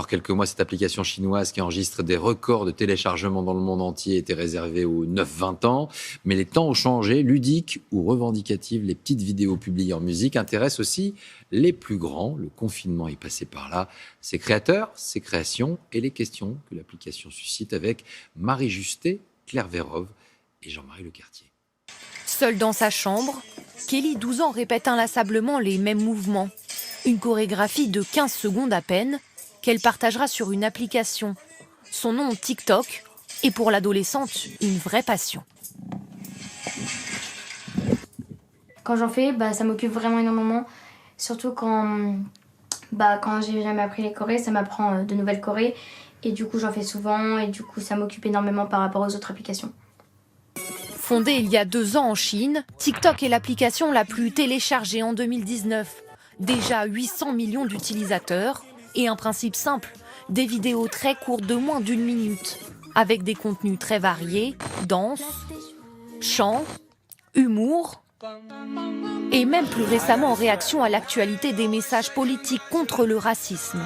Pour quelques mois, cette application chinoise qui enregistre des records de téléchargement dans le monde entier était réservée aux 9-20 ans. Mais les temps ont changé. Ludiques ou revendicatives, les petites vidéos publiées en musique intéressent aussi les plus grands. Le confinement est passé par là. Ses créateurs, ses créations et les questions que l'application suscite avec Marie Justet, Claire Vérove et Jean-Marie Lecartier. Seule dans sa chambre, Kelly, 12 ans, répète inlassablement les mêmes mouvements. Une chorégraphie de 15 secondes à peine, qu'elle partagera sur une application. Son nom, TikTok, est pour l'adolescente une vraie passion. Quand j'en fais, ça m'occupe vraiment énormément. Surtout quand j'ai jamais appris les chorés, ça m'apprend de nouvelles chorés. Et du coup, j'en fais souvent et du coup, ça m'occupe énormément par rapport aux autres applications. Fondée il y a 2 ans en Chine, TikTok est l'application la plus téléchargée en 2019. Déjà 800 millions d'utilisateurs et un principe simple, des vidéos très courtes de moins d'1 minute, avec des contenus très variés, danse, chant, humour et même plus récemment en réaction à l'actualité des messages politiques contre le racisme.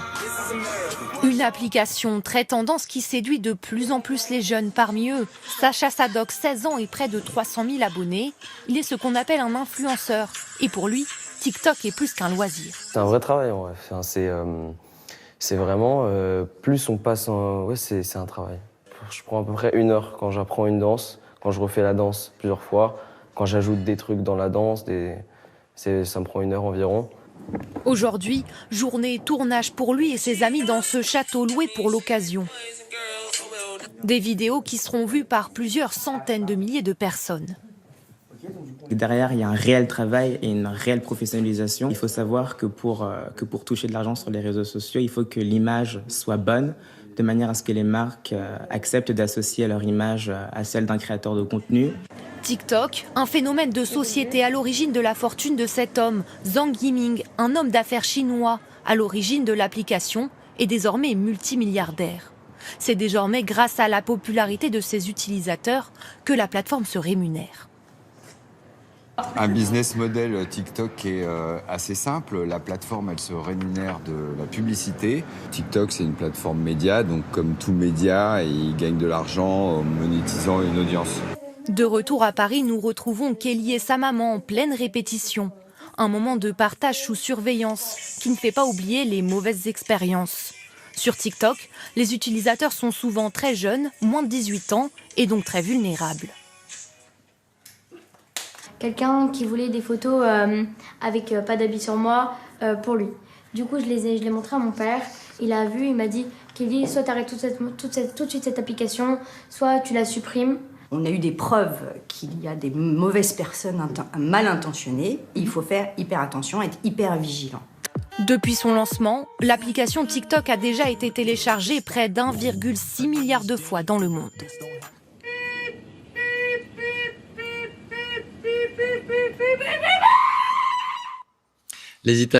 Une application très tendance qui séduit de plus en plus les jeunes. Parmi eux, Sacha Sadok, 16 ans et près de 300 000 abonnés. Il est ce qu'on appelle un influenceur. Et pour lui, TikTok est plus qu'un loisir. C'est un vrai travail en vrai. C'est vraiment, plus on passe c'est un travail. Je prends à peu près 1 heure quand j'apprends une danse, quand je refais la danse plusieurs fois, quand j'ajoute des trucs dans la danse, ça me prend 1 heure environ. Aujourd'hui, journée tournage pour lui et ses amis dans ce château loué pour l'occasion. Des vidéos qui seront vues par plusieurs centaines de milliers de personnes. Derrière, il y a un réel travail et une réelle professionnalisation. Il faut savoir que pour toucher de l'argent sur les réseaux sociaux, il faut que l'image soit bonne, de manière à ce que les marques acceptent d'associer leur image à celle d'un créateur de contenu. TikTok, un phénomène de société à l'origine de la fortune de cet homme, Zhang Yiming, un homme d'affaires chinois, à l'origine de l'application, est désormais multimilliardaire. C'est désormais grâce à la popularité de ses utilisateurs que la plateforme se rémunère. Un business model TikTok est assez simple. La plateforme, elle se rémunère de la publicité. TikTok, c'est une plateforme média, donc comme tout média, il gagne de l'argent en monétisant une audience. De retour à Paris, nous retrouvons Kelly et sa maman en pleine répétition. Un moment de partage sous surveillance qui ne fait pas oublier les mauvaises expériences. Sur TikTok, les utilisateurs sont souvent très jeunes, moins de 18 ans, et donc très vulnérables. Quelqu'un qui voulait des photos avec pas d'habits sur moi pour lui. Du coup, je l'ai montré à mon père. Il a vu, il m'a dit « Kelly, soit tu arrêtes tout de suite cette application, soit tu la supprimes. » On a eu des preuves qu'il y a des mauvaises personnes mal intentionnées. Il faut faire hyper attention, être hyper vigilant. Depuis son lancement, l'application TikTok a déjà été téléchargée près d'1,6 milliard de fois dans le monde. Les